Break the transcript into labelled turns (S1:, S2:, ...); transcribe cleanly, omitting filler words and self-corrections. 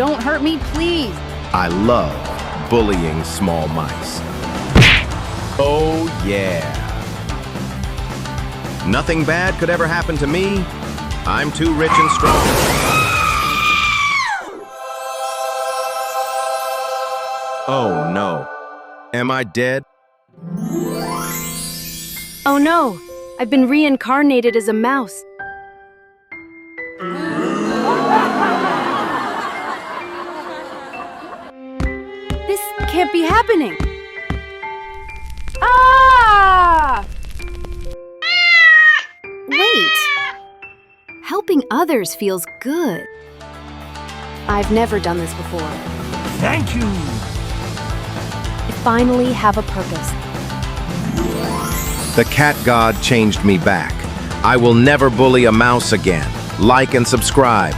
S1: Don't hurt me, please.
S2: I love bullying small mice. Oh, yeah. Nothing bad could ever happen to me. I'm too rich and strong. Oh, no. Am I dead?
S1: Oh no, I've been reincarnated as a mouse. This can't be happening. Ah! Wait. Helping others feels good. I've never done this before.
S3: Thank you.
S1: I finally have a purpose.
S2: The cat god changed me back. I will never bully a mouse again. Like and subscribe.